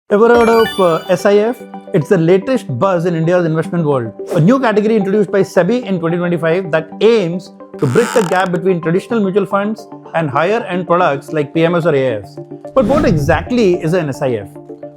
Ever heard of SIF? It's the latest buzz in India's investment world. A new category introduced by SEBI in 2025 that aims to bridge the gap between traditional mutual funds and higher end products like PMS or AIFs. But what exactly is an SIF?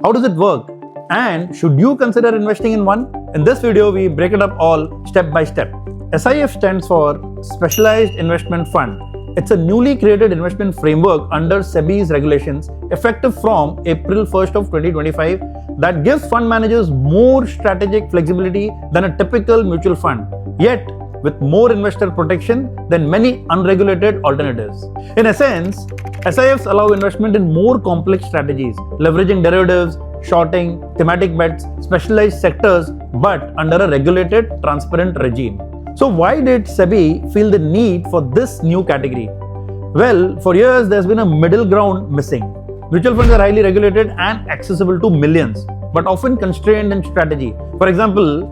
How does it work? And should you consider investing in one? In this video, we break it up all step by step. SIF stands for Specialized Investment Fund. It's a newly created investment framework under SEBI's regulations effective from April 1st of 2025 that gives fund managers more strategic flexibility than a typical mutual fund, yet with more investor protection than many unregulated alternatives. In essence, SIFs allow investment in more complex strategies, leveraging derivatives, shorting, thematic bets, specialized sectors, but under a regulated, transparent regime. So why did SEBI feel the need for this new category? Well, for years there's been a middle ground missing. Mutual funds are highly regulated and accessible to millions, but often constrained in strategy. For example,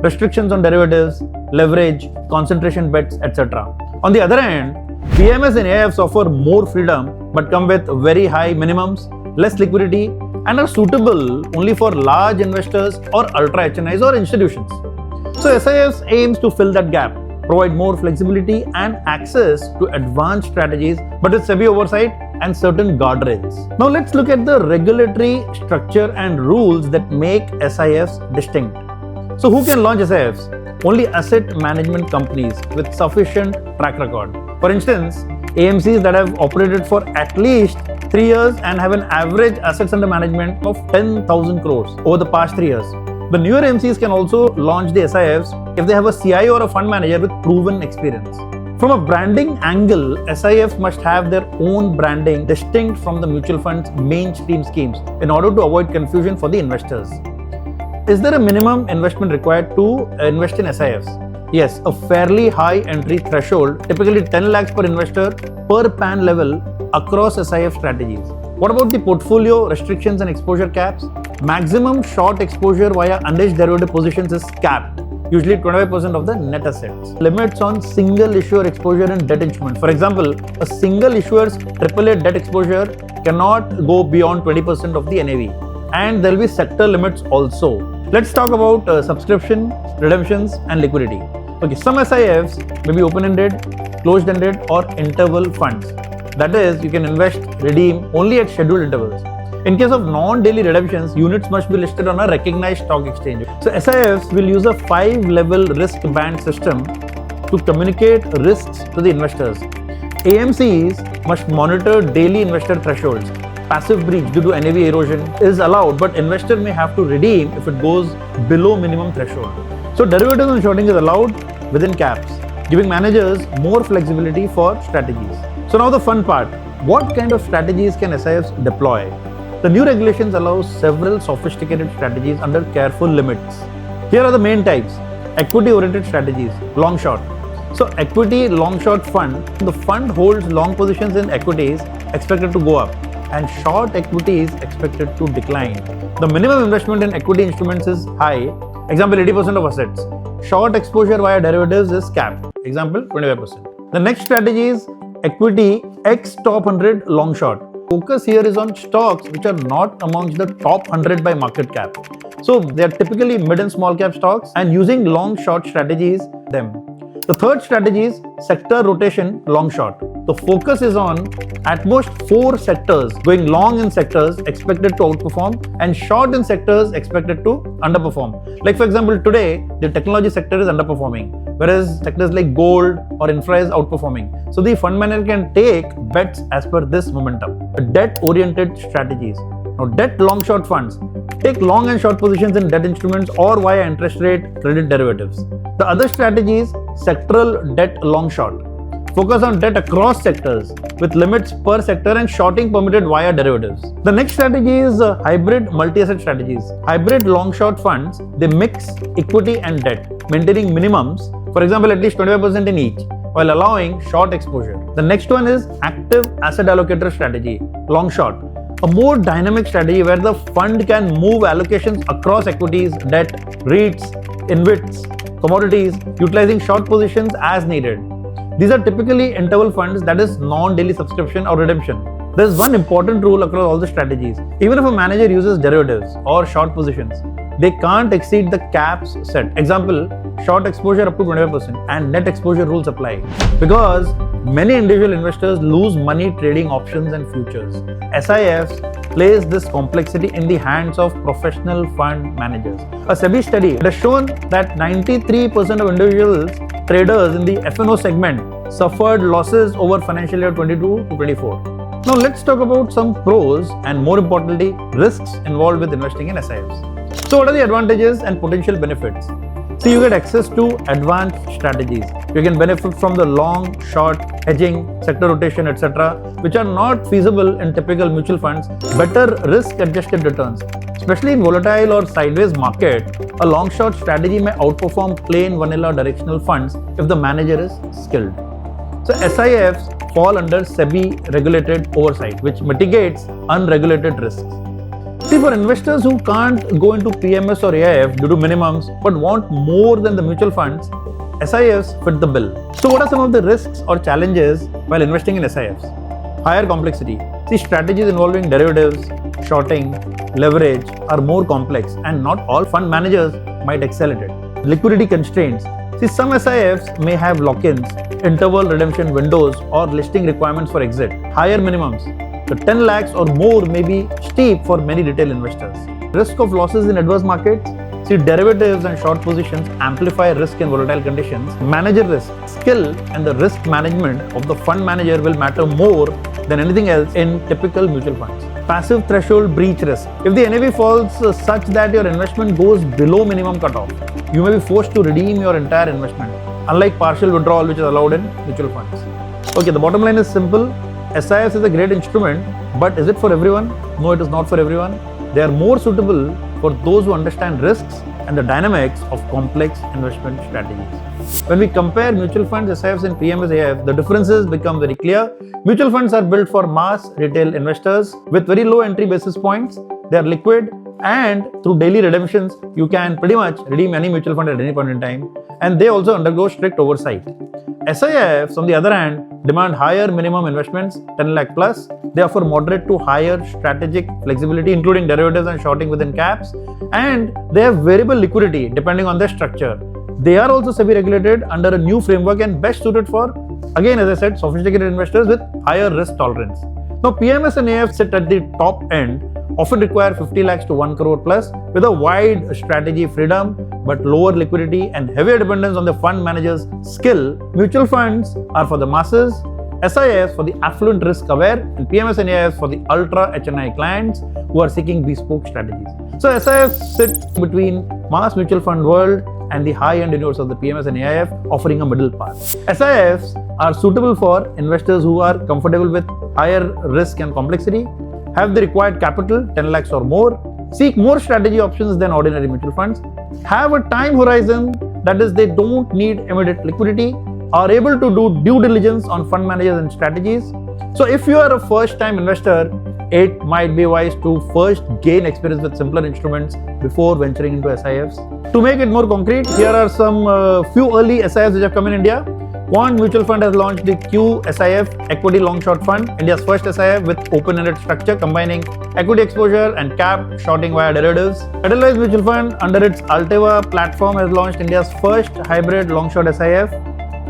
restrictions on derivatives, leverage, concentration bets, etc. On the other hand, PMS and AIFs offer more freedom but come with very high minimums, less liquidity, and are suitable only for large investors or ultra HNIs or institutions. So SIFs aims to fill that gap, provide more flexibility and access to advanced strategies, but with SEBI oversight and certain guardrails. Now let's look at the regulatory structure and rules that make SIFs distinct. So who can launch SIFs? Only asset management companies with sufficient track record. For instance, AMCs that have operated for at least 3 years and have an average assets under management of 10,000 crores over the past 3 years. The newer AMCs can also launch the SIFs if they have a CIO or a fund manager with proven experience. From a branding angle, SIFs must have their own branding distinct from the mutual fund's mainstream schemes in order to avoid confusion for the investors. Is there a minimum investment required to invest in SIFs? Yes, a fairly high entry threshold, typically 10 lakhs per investor per PAN level across SIF strategies. What about the portfolio restrictions and exposure caps? Maximum short exposure via unhedged derivative positions is capped, usually 25% of the net assets. Limits on single issuer exposure in debt instruments. For example, a single issuer's AAA debt exposure cannot go beyond 20% of the NAV. And there will be sector limits also. Let's talk about subscription, redemptions, and liquidity. Okay, some SIFs may be open-ended, closed-ended, or interval funds. That is, you can invest, redeem only at scheduled intervals. In case of non-daily redemptions, units must be listed on a recognized stock exchange. So SIFs will use a 5-level risk band system to communicate risks to the investors. AMCs must monitor daily investor thresholds. Passive breach due to NAV erosion is allowed, but investor may have to redeem if it goes below minimum threshold. So derivatives and shorting is allowed within caps, giving managers more flexibility for strategies. So now the fun part. What kind of strategies can SIFs deploy? The new regulations allow several sophisticated strategies under careful limits. Here are the main types. Equity-oriented strategies, long-short. So equity long-short fund, the fund holds long positions in equities expected to go up and short equities expected to decline. The minimum investment in equity instruments is high, example 80% of assets. Short exposure via derivatives is capped, example 25%. The next strategy is equity X top 100 long short. Focus here is on stocks which are not amongst the top 100 by market cap. So they are typically mid and small cap stocks and using long short strategies them. The third strategy is sector rotation long short. The focus is on at most 4 sectors, going long in sectors expected to outperform and short in sectors expected to underperform. Like for example, today the technology sector is underperforming, whereas sectors like gold or infra is outperforming. So the fund manager can take bets as per this momentum. Debt-oriented strategies. Now, debt long-short funds take long and short positions in debt instruments or via interest rate credit derivatives. The other strategy is sectoral debt long-short. Focus on debt across sectors with limits per sector and shorting permitted via derivatives. The next strategy is hybrid multi-asset strategies. Hybrid long-short funds, they mix equity and debt, maintaining minimums, for example, at least 25% in each, while allowing short exposure. The next one is active asset allocator strategy, long-short. A more dynamic strategy where the fund can move allocations across equities, debt, REITs, InvITs, commodities, utilizing short positions as needed. These are typically interval funds, that is non-daily subscription or redemption. There's one important rule across all the strategies. Even if a manager uses derivatives or short positions, they can't exceed the caps set. Example, short exposure up to 25% and net exposure rules apply. Because many individual investors lose money trading options and futures. SIFs place this complexity in the hands of professional fund managers. A SEBI study has shown that 93% of individuals traders in the F&O segment suffered losses over financial year 22 to 24. Now let's talk about some pros and more importantly risks involved with investing in SIFs. So what are the advantages and potential benefits? So you get access to advanced strategies. You can benefit from the long, short, hedging, sector rotation, etc., which are not feasible in typical mutual funds. Better risk-adjusted returns. Especially in volatile or sideways market, a long-short strategy may outperform plain vanilla directional funds if the manager is skilled. So SIFs fall under SEBI regulated oversight, which mitigates unregulated risks. See, for investors who can't go into PMS or AIF due to minimums but want more than the mutual funds, SIFs fit the bill. So what are some of the risks or challenges while investing in SIFs? Higher complexity. See, strategies involving derivatives, shorting, leverage are more complex and not all fund managers might excel at it. Liquidity constraints. See, some SIFs may have lock-ins, interval redemption windows or listing requirements for exit. Higher minimums. So 10 lakhs or more may be steep for many retail investors. Risk of losses in adverse markets. See, derivatives and short positions amplify risk in volatile conditions. Manager risk. Skill and the risk management of the fund manager will matter more than anything else in typical mutual funds. Passive threshold breach risk. If the NAV falls such that your investment goes below minimum cutoff, you may be forced to redeem your entire investment, unlike partial withdrawal which is allowed in mutual funds. Okay, the bottom line is simple. SIFs is a great instrument, but is it for everyone? No, it is not for everyone. They are more suitable for those who understand risks and the dynamics of complex investment strategies. When we compare mutual funds, SIFs and PMS AIF, the differences become very clear. Mutual funds are built for mass retail investors with very low entry basis points. They are liquid and through daily redemptions, you can pretty much redeem any mutual fund at any point in time. And they also undergo strict oversight. SIFs, on the other hand, demand higher minimum investments, 10 lakh plus. They offer moderate to higher strategic flexibility, including derivatives and shorting within caps. And they have variable liquidity depending on their structure. They are also SEBI regulated under a new framework and best suited for, again, as I said, sophisticated investors with higher risk tolerance. Now, PMS and AIF sit at the top end, often require 50 lakhs to 1 crore plus with a wide strategy freedom but lower liquidity and heavier dependence on the fund manager's skill. Mutual funds are for the masses, SIFs for the affluent risk aware, and PMS and AIFs for the ultra HNI clients who are seeking bespoke strategies. So SIFs sit between mass mutual fund world and the high-end universe of the PMS and AIF, offering a middle path. SIFs are suitable for investors who are comfortable with higher risk and complexity, have the required capital, 10 lakhs or more, seek more strategy options than ordinary mutual funds, have a time horizon, that is, they don't need immediate liquidity, are able to do due diligence on fund managers and strategies. So if you are a first-time investor, it might be wise to first gain experience with simpler instruments before venturing into SIFs. To make it more concrete, here are some few early SIFs which have come in India. Quant Mutual Fund has launched the QSIF Equity Long Short Fund, India's first SIF with open-ended structure combining equity exposure and capped shorting via derivatives. Specialised Mutual Fund under its Alteva platform has launched India's first hybrid long short SIF.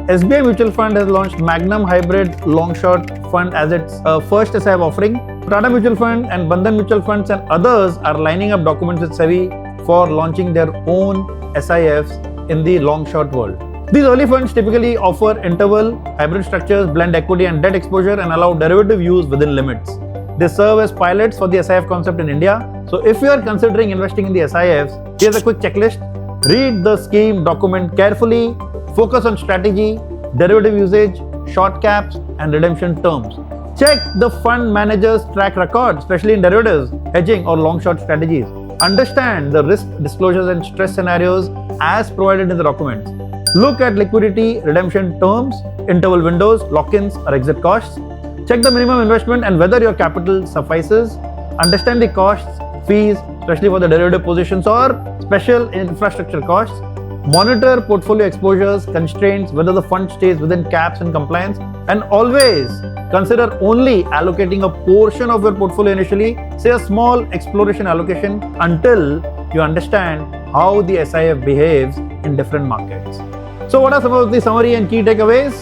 SBI Mutual Fund has launched Magnum Hybrid Long Short Fund as its first SIF offering. Tata Mutual Fund and Bandhan Mutual Funds and others are lining up documents with SEBI for launching their own SIFs in the long short world. These early funds typically offer interval, hybrid structures, blend equity and debt exposure and allow derivative use within limits. They serve as pilots for the SIF concept in India. So if you are considering investing in the SIFs, here's a quick checklist. Read the scheme document carefully, focus on strategy, derivative usage, short caps and redemption terms. Check the fund manager's track record, especially in derivatives, hedging or long-short strategies. Understand the risk disclosures and stress scenarios as provided in the documents. Look at liquidity, redemption terms, interval windows, lock-ins or exit costs. Check the minimum investment and whether your capital suffices. Understand the costs, fees, especially for the derivative positions or special infrastructure costs. Monitor portfolio exposures, constraints, whether the fund stays within caps and compliance, and always consider only allocating a portion of your portfolio initially, say a small exploration allocation, until you understand how the SIF behaves in different markets. So what are some of the summary and key takeaways?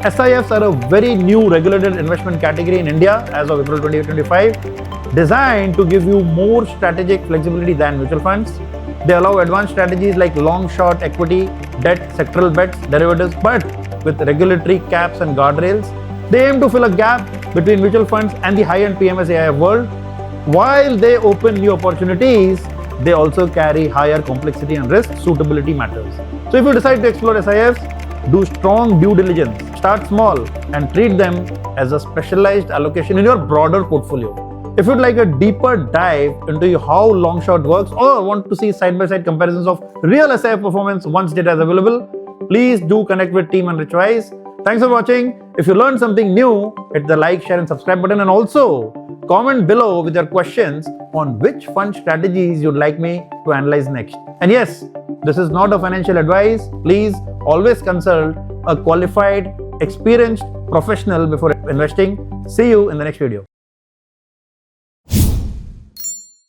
SIFs are a very new regulated investment category in India as of April 2025, designed to give you more strategic flexibility than mutual funds. They allow advanced strategies like long, short, equity, debt, sectoral bets, derivatives, but with regulatory caps and guardrails. They aim to fill a gap between mutual funds and the high-end PMS AIF world. While they open new opportunities, they also carry higher complexity and risk. Suitability matters. So if you decide to explore SIFs, do strong due diligence, start small, and treat them as a specialized allocation in your broader portfolio. If you'd like a deeper dive into how long short works or want to see side-by-side comparisons of real SIF performance once data is available, please do connect with Team Enrichwise. Thanks for watching. If you learned something new, hit the like, share and subscribe button, and also comment below with your questions on which fund strategies you'd like me to analyze next. And yes, this is not a financial advice. Please always consult a qualified, experienced professional before investing. See you in the next video.